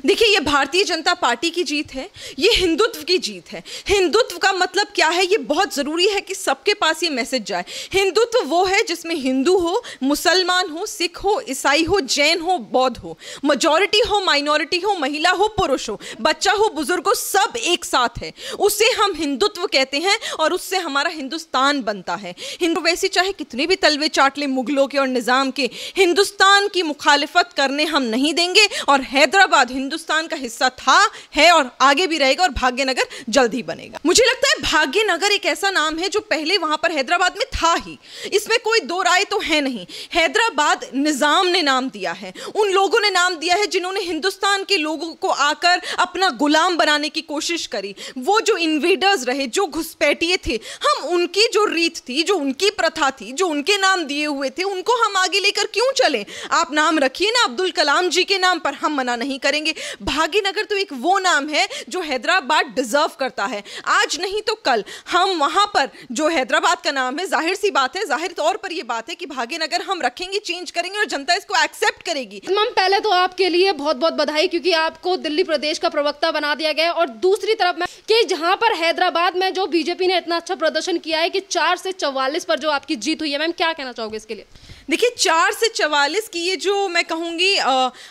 देखिए, ये भारतीय जनता पार्टी की जीत है, ये हिंदुत्व की जीत है। हिंदुत्व का मतलब क्या है, ये बहुत ज़रूरी है कि सबके पास ये मैसेज जाए। हिंदुत्व वो है जिसमें हिंदू हो, मुसलमान हो, सिख हो, ईसाई हो, जैन हो, बौद्ध हो, मेजॉरिटी हो, माइनॉरिटी हो, महिला हो, पुरुष हो, बच्चा हो, बुजुर्ग हो, सब एक साथ है। उसे हम हिंदुत्व कहते हैं और उससे हमारा हिंदुस्तान बनता है। हिंदू वैसे चाहे कितने भी तलवे चाट ले मुगलों के और निज़ाम के, हिंदुस्तान की मुखालिफत करने हम नहीं देंगे। और हैदराबाद हिंदुस्तान का हिस्सा था, है और आगे भी रहेगा, और भाग्यनगर जल्द ही बनेगा। मुझे लगता है भाग्यनगर एक ऐसा नाम है जो पहले वहां पर हैदराबाद में था ही, इसमें कोई दो राय तो है नहीं। हैदराबाद निजाम ने नाम दिया है, उन लोगों ने नाम दिया है जिन्होंने हिंदुस्तान के लोगों को आकर अपना गुलाम बनाने की कोशिश करी। वो जो इन्वेडर्स रहे, जो घुसपैठिए थे, हम उनकी जो रीत थी, जो उनकी प्रथा थी, जो उनके नाम दिए हुए थे, उनको हम आगे लेकर क्यों चले। आप नाम रखिए ना अब्दुल कलाम जी के नाम पर, हम मना नहीं करेंगे। भाग्यनगर तो एक वो नाम है जो हैदराबाद डिजर्व करता है। आज नहीं तो कल हम वहां पर जो हैदराबाद का नाम है, जाहिर सी बात है, जाहिर तौर पर यह बात है कि भाग्यनगर हम रखेंगे, चेंज करेंगे और जनता इसको एक्सेप्ट करेगी। मैम, पहले तो आपके लिए बहुत बहुत बधाई, क्योंकि आपको दिल्ली प्रदेश का प्रवक्ता बना दिया गया है। और दूसरी तरफ में कि जहां पर हैदराबाद में जो बीजेपी ने इतना अच्छा प्रदर्शन किया है कि 4 से 44 पर जो आपकी जीत हुई है, मैम क्या कहना चाहोगे इसके लिए? देखिए, 4 से 44 की ये जो मैं कहूँगी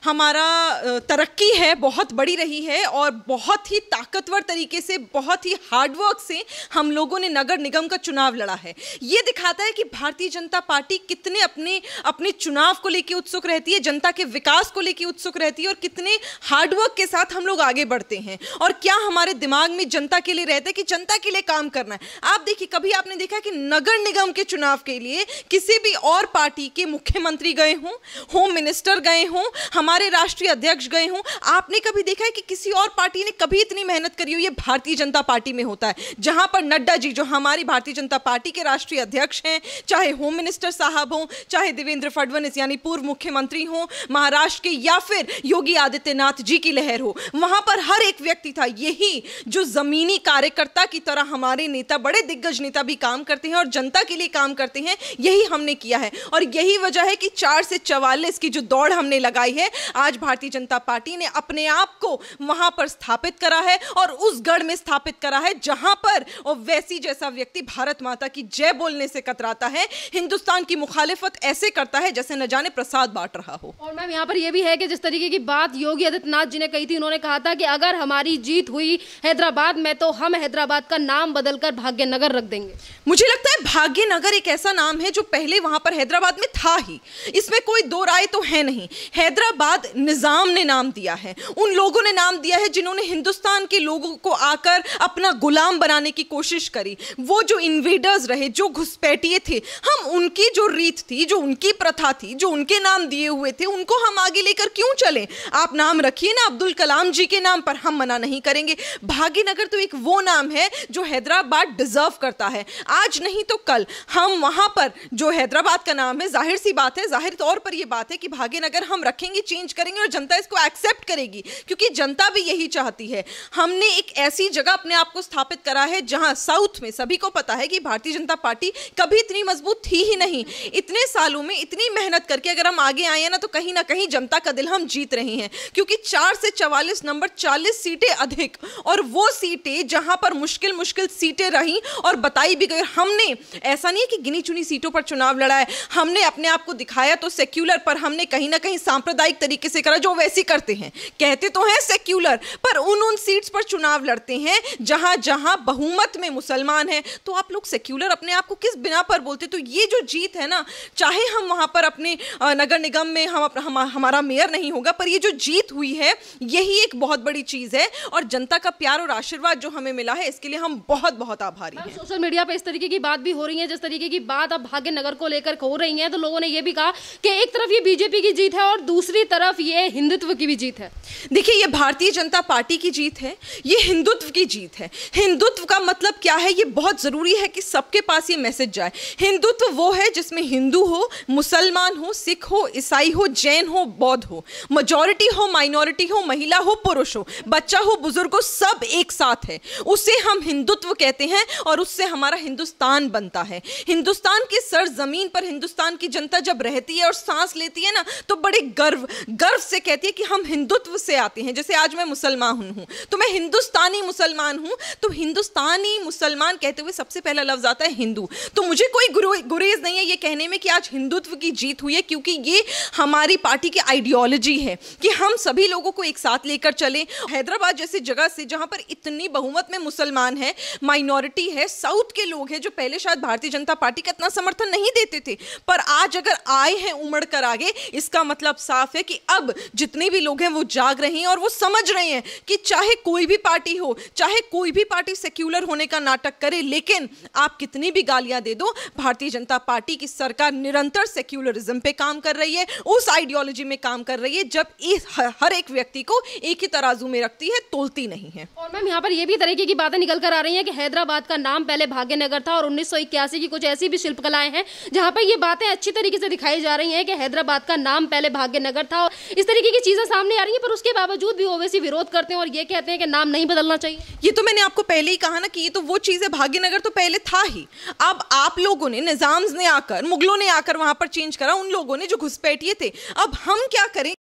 हमारा तरक्की है, बहुत बड़ी रही है और बहुत ही ताकतवर तरीके से, बहुत ही हार्डवर्क से हम लोगों ने नगर निगम का चुनाव लड़ा है। ये दिखाता है कि भारतीय जनता पार्टी कितने अपने चुनाव को लेकर उत्सुक रहती है, जनता के विकास को लेकर उत्सुक रहती है और कितने हार्डवर्क के साथ हम लोग आगे बढ़ते हैं। और क्या हमारे दिमाग में जनता के लिए रहता है कि जनता के लिए काम करना है। आप देखिए, कभी आपने देखा कि नगर निगम के चुनाव के लिए किसी भी और पार्टी के मुख्यमंत्री गए हों, होम मिनिस्टर गए हों, हमारे राष्ट्रीय अध्यक्ष गए हों? आपने कभी देखा है कि किसी और पार्टी ने कभी इतनी मेहनत करी हो? ये भारतीय जनता पार्टी में होता है, जहां पर नड्डा जी जो हमारी भारतीय जनता पार्टी के राष्ट्रीय अध्यक्ष हैं, चाहे होम मिनिस्टर साहब हों, चाहे देवेंद्र फडणवीस यानी पूर्व मुख्यमंत्री हों महाराष्ट्र के, या फिर योगी आदित्यनाथ जी की लहर हो, वहां पर हर एक व्यक्ति था। यही जो जमीनी कार्यकर्ता की तरह हमारे नेता, बड़े दिग्गज नेता भी काम करते हैं और जनता के लिए काम करते हैं, यही हमने किया है। और यही वजह है कि 4 से 44 की जो दौड़ हमने लगाई है, आज भारतीय जनता पार्टी ने अपने आप को वहां पर स्थापित करा है और उस गढ़ में स्थापित करा है जहां पर ओवैसी जैसा व्यक्ति भारत माता की जय बोलने से कतराता है, हिंदुस्तान की मुखालिफत ऐसे करता है जैसे न जाने प्रसाद बांट रहा हो। और मैम, यहाँ पर यह भी है कि जिस तरीके की बात योगी आदित्यनाथ जी ने कही थी, उन्होंने कहा था कि अगर हमारी जीत हुई हैदराबाद में तो हम हैदराबाद का नाम बदलकर भाग्यनगर रख देंगे। मुझे लगता है भाग्यनगर एक ऐसा नाम है जो पहले वहां पर हैदराबाद में था ही, इसमें कोई दो राय तो है नहीं। हैदराबाद निजाम ने नाम दिया है, उन लोगों ने नाम दिया है जिन्होंने हिंदुस्तान के लोगों को आकर अपना गुलाम बनाने की कोशिश करी। वो जो इन्वेडर्स रहे, जो घुसपैठिए थे, हम उनकी जो रीत थी, जो उनकी प्रथा थी, जो उनके नाम दिए हुए थे, उनको हम आगे लेकर क्यों चलें। आप नाम रखिए ना अब्दुल कलाम जी के नाम पर, हम मना नहीं करेंगे। भाग्यनगर तो एक वो नाम है जो हैदराबाद डिजर्व करता है। आज नहीं तो कल हम वहां पर जो हैदराबाद का नाम है, जाहिर सी बात है, जाहिर तौर पर यह बात है कि भाग्यनगर हम रखेंगे, चेंज करेंगे और जनता इसको एक्सेप्ट करेगी, क्योंकि जनता भी यही चाहती है। हमने एक ऐसी जगह अपने आप को स्थापित करा है जहां साउथ में सभी को पता है कि भारतीय जनता पार्टी कभी इतनी मजबूत थी ही नहीं। इतने सालों में इतनी मेहनत करके अगर हम आगे आए हैं ना, तो कहीं ना कहीं जनता का दिल हम जीत रहे हैं, क्योंकि 4 से 44 नंबर, 40 सीटें अधिक, और वो सीटें जहां पर मुश्किल सीटें रही और बताई भी गई। हमने ऐसा नहीं है कि गिनी चुनी सीटों पर चुनाव लड़ा है, हमने अपने आप को दिखाया तो सेक्युलर, पर हमने कहीं ना कहीं सांप्रदायिक तरीके से करा, जो वैसे करते हैं, कहते तो हैं सेक्युलर, पर उन सीट्स पर चुनाव लड़ते हैं जहां जहां बहुमत में मुसलमान हैं। तो आप लोग सेक्युलर अपने आप को किस बिना पर बोलते? तो ये जो जीत है ना, चाहे हम वहां पर अपने नगर निगम में हमारा मेयर नहीं होगा, पर ये जो जीत हुई है, यही एक बहुत बड़ी चीज है और जनता का प्यार और आशीर्वाद जो हमें मिला है, इसके लिए हम बहुत बहुत आभारी हैं। सोशल मीडिया पे इस तरीके की बात भी हो रही है, जिस तरीके की बात अब भाग्यनगर को लेकर हो रही है, तो लोगों ने यह भी कहा कि एक तरफ ये बीजेपी की जीत है और दूसरी तरफ ये हिंदुत्व की भी जीत है। देखिए, ये भारतीय जनता पार्टी की जीत है, ये हिंदुत्व की जीत है। हिंदुत्व का मतलब क्या है, ये बहुत जरूरी है कि सबके पास ये मैसेज जाए। हिंदुत्व वो है जिसमें हिंदू हो, मुसलमान हो, सिख हो, ईसाई हो, जैन हो, बौद्ध हो, मेजॉरिटी हो, माइनॉरिटी हो, महिला हो, पुरुष हो, बच्चा हो, बुजुर्ग हो, सब एक साथ है। उसे हम हिंदुत्व कहते हैं और उससे हमारा हिंदुस्तान बनता है। हिंदुस्तान के सरजमीन पर, हिंदुस्तान हिंदुस्तान की जनता जब रहती है और सांस लेती है ना, तो बड़े गर्व से कहती है कि हम हिंदुत्व से आते हैं। जैसे आज मैं मुसलमान हूं तो मैं हिंदुस्तानी मुसलमान हूं, तो हिंदुस्तानी मुसलमान कहते हुए सबसे पहला लफ्ज आता है हिंदू। तो मुझे कोई गुरेज नहीं है ये कहने में कि आज हिंदुत्व की जीत हुई है, क्योंकि ये हमारी पार्टी की आइडियोलॉजी है कि हम सभी लोगों को एक साथ लेकर चलें। हैदराबाद जैसी जगह से जहां पर इतनी बहुमत में मुसलमान है, माइनॉरिटी है, साउथ के लोग हैं जो पहले शायद भारतीय जनता पार्टी का इतना समर्थन नहीं देते थे, पर आज अगर आए हैं उमड़ कर आगे, इसका मतलब साफ है कि अब जितने भी लोग हैं वो जाग रहे हैं और वो समझ रहे हैं कि चाहे कोई भी पार्टी हो, चाहे कोई भी पार्टी सेक्युलर होने का नाटक करे, लेकिन आप कितनी भी गालियां दे दो, भारतीय जनता पार्टी की सरकार निरंतर सेक्युलरिज्म पे काम कर रही है, उस आइडियोलॉजी में काम कर रही है जब हर एक व्यक्ति को एक ही तराजू में रखती है, तोलती नहीं है। और मैम यहाँ पर ये भी तरीके की बातें निकल कर आ रही हैं कि हैदराबाद का नाम पहले भाग्यनगर था और 1981 की कुछ ऐसी भी शिल्पकलाएं हैं जहाँ पर ये बातें अच्छी तरीके से दिखाई जा रही हैं कि हैदराबाद का नाम पहले भाग्यनगर था, और इस तरीके की चीजें सामने आ रही हैं, पर उसके बावजूद भी ओवैसी विरोध करते हैं और ये कहते हैं कि नाम नहीं बदलना चाहिए। ये तो मैंने आपको पहले ही कहा ना कि ये तो वो चीज है, भाग्यनगर तो पहले था ही। अब आप लोगों ने, निजाम्स ने आकर, मुगलों ने आकर वहां पर चेंज करा, उन लोगों ने जो घुसपैठिए थे। अब हम क्या करें,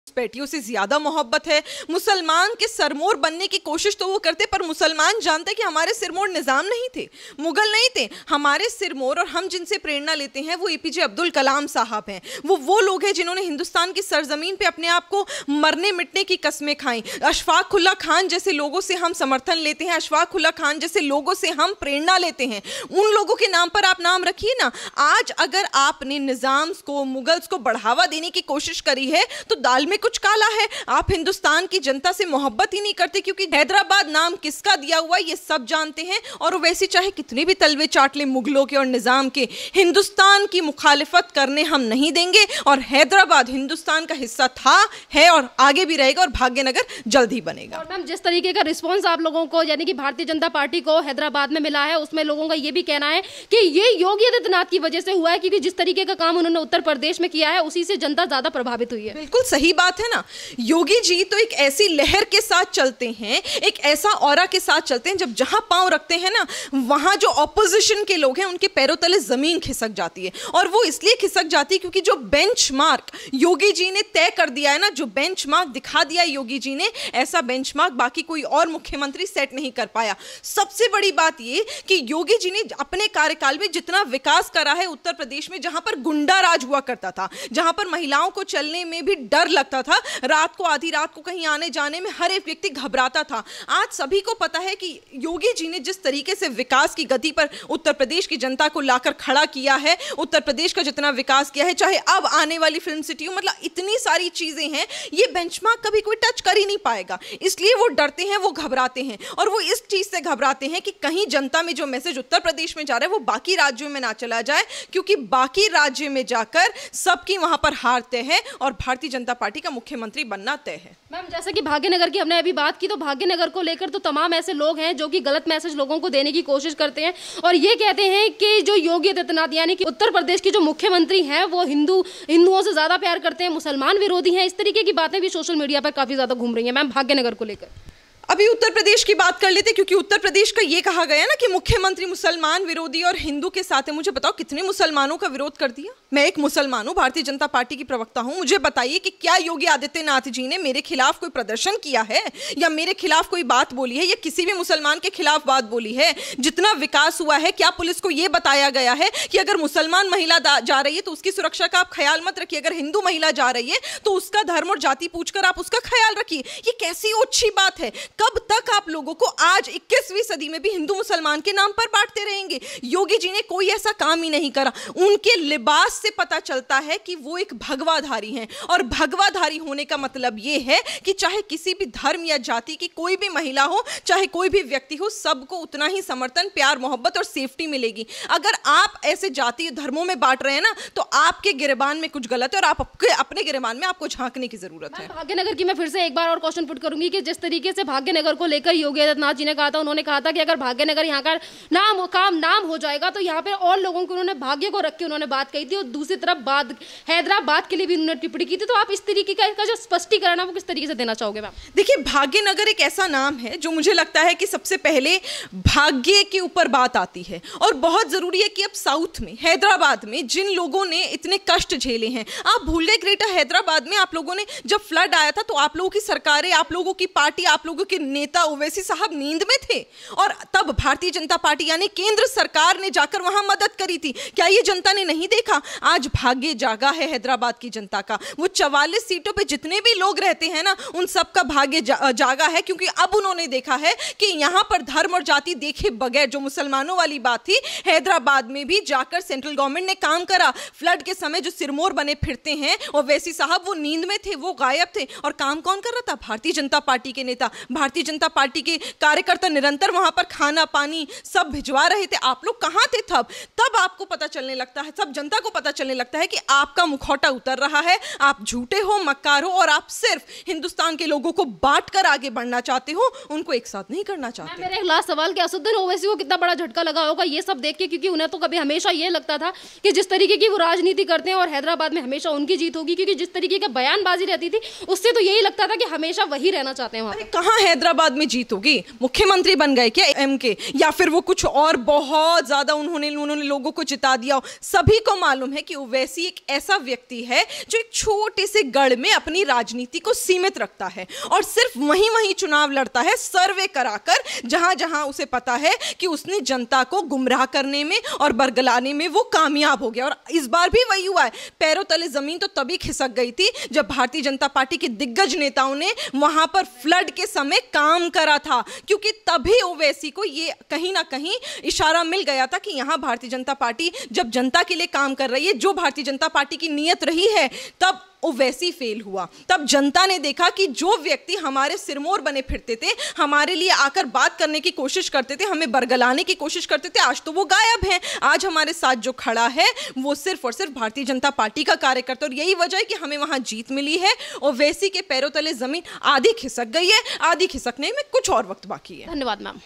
घुसपैठियों से ज्यादा मोहब्बत है, मुसलमान के सरमोर बनने की कोशिश तो वो करते, पर मुसलमान जानते कि हमारे सिरमोर निजाम नहीं थे, मुगल नहीं थे, हमारे सिरमोर और हम जिनसे प्रेरणा लेते हैं वो एपीजे अब्दुल कलाम साहब हैं। वो लोग हैं जिन्होंने हिंदुस्तान की सरजमीन पे अपने आप को मरने मिटने की कस्में खाई। अशफाक उल्लाह खान जैसे लोगों से हम समर्थन लेते हैं, अशफाक उल्लाह खान जैसे लोगों से हम प्रेरणा लेते हैं, उन लोगों के नाम पर आप नाम रखिए ना। आज अगर आपने निजाम्स को, मुगल्स को बढ़ावा देने की कोशिश करी है तो दाल में कुछ काला है। आप हिंदुस्तान की जनता से मोहब्बत ही नहीं करते, क्योंकि हैदराबाद नाम किसका दिया हुआ ये सब जानते हैं, और वैसे चाहे कितने भी तलवे चाट ले मुगलों के और निजाम के, हिंदुस्तान की मुखालिफत करने हम नहीं देंगे। और हैदराबाद हिंदुस्तान का हिस्सा था, है और आगे भी रहेगा, और भाग्यनगर जल्द ही बनेगा। और मैम जिस तरीके का रिस्पॉन्स आप लोगों को, यानी कि भारतीय जनता पार्टी को हैदराबाद में मिला है, उसमें लोगों का ये भी कहना है कि ये योगी आदित्यनाथ की वजह से हुआ है, क्योंकि जिस तरीके का काम उन्होंने उत्तर प्रदेश में किया है उसी से जनता ज्यादा प्रभावित हुई है। बिल्कुल सही बात है ना। योगी जी तो एक ऐसी लहर के साथ चलते हैं, एक ऐसा ऑरा के साथ चलते हैं, जब जहां पांव रखते हैं ना, वहां जो ऑपोजिशन के लोग हैं उनके पैरों तले जमीन खिसक जाती है। और वो इसलिए खिसक जाती है क्योंकि जो बेंचमार्क योगी जी ने तय कर दिया है ना, जो बेंचमार्क दिखा दिया है योगी जी ने, ऐसा बेंचमार्क बाकी कोई और मुख्यमंत्री सेट नहीं कर पाया। सबसे बड़ी बात ये कि योगी जी ने अपने कार्यकाल में जितना विकास करा है उत्तर प्रदेश में, जहां पर गुंडा राज हुआ करता था, जहां पर महिलाओं को चलने में भी डर लगता था, रात को, आधी रात को कहीं आने जाने में हर एक व्यक्ति घबराता था, आज सभी को पता है कि योगी जी ने जिस तरीके से विकास की गति पर उत्तर प्रदेश की जनता को लाकर खड़ा किया है, उत्तर प्रदेश का जितना विकास किया है, चाहे अब आने वाली फिल्म सिटी, मतलब इतनी सारी चीजें हैं, ये बेंचमार्क कभी कोई टच कर ही नहीं पाएगा। इसलिए वो डरते हैं, वो घबराते हैं, और वो इस चीज से घबराते हैं कि कहीं जनता में जो मैसेज उत्तर प्रदेश में जा रहा है वो बाकी राज्यों में ना चला जाए, क्योंकि बाकी राज्य में जाकर सबकी वहां पर हार तय है और भारतीय जनता पार्टी का मुख्यमंत्री बनना तय है। मैम जैसे कि भाग्यनगर की हमने अभी बात की, तो भाग्यनगर को लेकर तो तमाम ऐसे लोग हैं जो कि गलत मैसेज लोगों को देने की कोशिश करते हैं और ये कहते हैं कि जो योगी आदित्यनाथ यानी कि उत्तर प्रदेश के जो मुख्यमंत्री हैं वो हिंदुओं से ज्यादा प्यार करते हैं, मुसलमान विरोधी हैं। इस तरीके की बातें भी सोशल मीडिया पर काफी ज्यादा घूम रही हैं मैम भाग्यनगर को लेकर। अभी उत्तर प्रदेश की बात कर लेते, क्योंकि उत्तर प्रदेश का ये कहा गया ना कि मुख्यमंत्री मुसलमान विरोधी और हिंदू के साथ है। मुझे बताओ कितने मुसलमानों का विरोध कर दिया? मैं एक मुसलमान हूं, भारतीय जनता पार्टी की प्रवक्ता हूं, मुझे बताइए कि क्या योगी आदित्यनाथ जी ने मेरे खिलाफ कोई प्रदर्शन किया है या मेरे खिलाफ कोई बात बोली है या किसी भी मुसलमान के खिलाफ बात बोली है? जितना विकास हुआ है, क्या पुलिस को यह बताया गया है कि अगर मुसलमान महिला जा रही है तो उसकी सुरक्षा का आप ख्याल मत रखिए, अगर हिंदू महिला जा रही है तो उसका धर्म और जाति पूछकर आप उसका ख्याल रखिए? ये कैसी ओछी बात है? कब तक आप लोगों को आज 21वीं सदी में भी हिंदू मुसलमान के नाम पर बांटते रहेंगे? योगी जी ने कोई ऐसा काम ही नहीं करा। उनके लिबास से पता चलता है कि वो एक भगवाधारी हैं, और भगवाधारी होने का मतलब ये है कि चाहे किसी भी धर्म या जाति की कोई भी महिला हो, चाहे कोई भी व्यक्ति हो, सबको उतना ही समर्थन, प्यार, मोहब्बत और सेफ्टी मिलेगी। अगर आप ऐसे जाति धर्मों में बांट रहे हैं ना, तो आपके गिरबान में कुछ गलत है और आप अपने गिरबान में आपको झांकने की जरूरत है। भाग्यनगर की मैं फिर से एक बार और क्वेश्चन पुट करूंगी कि जिस तरीके से भाग्यनगर को लेकर योगी आदित्यनाथ जी ने कहा था, उन्होंने कहा था कि अगर भाग्यनगर यहाँ का नाम हो जाएगा तो यहाँ पे और लोगों को उन्होंने भाग्य को रख के उन्होंने बात कही थी। और दूसरी तरफ हैदराबाद के लिए भी उन्होंने टिप्पणी की थी। तो आप इस तरीके का जो स्पष्टीकरण है वो किस तरीके से देना चाहोगे मैम? देखिए, भाग्यनगर एक ऐसा नाम है जो मुझे लगता है कि सबसे पहले भाग्य के ऊपर बात आती है। और बहुत जरूरी है कि अब साउथ में, हैदराबाद में जिन लोगों ने इतने कष्ट झेले हैं, आप भूल गए ग्रेटर हैदराबाद में आप लोगों ने जब फ्लड आया था तो आप लोगों की सरकारें, आप लोगों की पार्टी, आप लोगों के नेता ओवैसी साहब नींद में थे और तब भारतीय जनता पार्टी यानी केंद्र सरकार ने जाकर वहां मदद करी थी। क्या ये जनता ने नहीं देखा? आज भाग्य जागा है हैदराबाद की जनता का। वो 44 सीटों पे जितने भी लोग रहते हैं ना, उन सबका भाग्य जागा है, क्योंकि अब उन्होंने देखा है कि यहां पर धर्म और जाति देखे बगैर, जो मुसलमानों वाली बात थी, हैदराबाद में भी जाकर सेंट्रल गवर्नमेंट ने काम करा। फ्लड के समय जो सिरमौर बने फिरते हैं ओवैसी साहब, वो नींद में थे, वो गायब थे। और काम कौन कर रहा था? भारतीय जनता पार्टी के नेता, भारतीय जनता पार्टी के कार्यकर्ता निरंतर वहां पर खाना पानी सब भिजवा रहे थे। आप लोग कहां थे तब आपको पता चलने लगता है, सब जनता को पता चलने लगता है कि आपका मुखौटा उतर रहा है, आप झूठे हो, मक्कार हो और आप सिर्फ हिंदुस्तान के लोगों को बांट कर आगे बढ़ना चाहते हो, उनको एक साथ नहीं करना चाहते। मेरा एक लास्ट सवाल कि असदुद्दीन ओवैसी को कितना बड़ा झटका लगा होगा ये सब देख के, क्योंकि उन्हें तो कभी हमेशा ये लगता था कि जिस तरीके की वो राजनीति करते हैं और हैदराबाद में हमेशा उनकी जीत होगी, क्योंकि जिस तरीके की बयानबाजी रहती थी उससे तो यही लगता था कि हमेशा वही रहना चाहते हैं वहां। कहां हैदराबाद में जीत होगी? मुख्यमंत्री बन गए क्या एमके, या फिर वो कुछ और बहुत ज्यादा उन्होंने लोगों को जिता दिया? सभी को मालूम है कि ओवैसी एक ऐसा व्यक्ति है जो एक छोटे से गढ़ में अपनी राजनीति को सीमित रखता है और सिर्फ वहीं चुनाव लड़ता है, सर्वे कराकर, जहां उसे पता है कि उसने जनता को गुमराह करने में और बरगलाने में वो कामयाब हो गया। और इस बार भी वही हुआ है। पैरों तले जमीन तो तभी खिसक गई थी जब भारतीय जनता पार्टी के दिग्गज नेताओं ने वहां पर फ्लड के समय काम करा था, क्योंकि तभी ओवैसी को ये कहीं ना कहीं इशारा मिल गया था कि यहां भारतीय जनता पार्टी जब जनता के लिए काम कर रही है, जो भारतीय जनता पार्टी की नीयत रही है, तब ओवैसी फेल हुआ। तब जनता ने देखा कि जो व्यक्ति हमारे सिरमौर बने फिरते थे, हमारे लिए आकर बात करने की कोशिश करते थे, हमें बरगलाने की कोशिश करते थे, आज तो वो गायब हैं। आज हमारे साथ जो खड़ा है वो सिर्फ और सिर्फ भारतीय जनता पार्टी का कार्यकर्ता, और यही वजह है कि हमें वहां जीत मिली है। ओवैसी के पैरों तले जमीन आधी खिसक गई है, आधी खिसकने में कुछ और वक्त बाकी है। धन्यवाद मैम।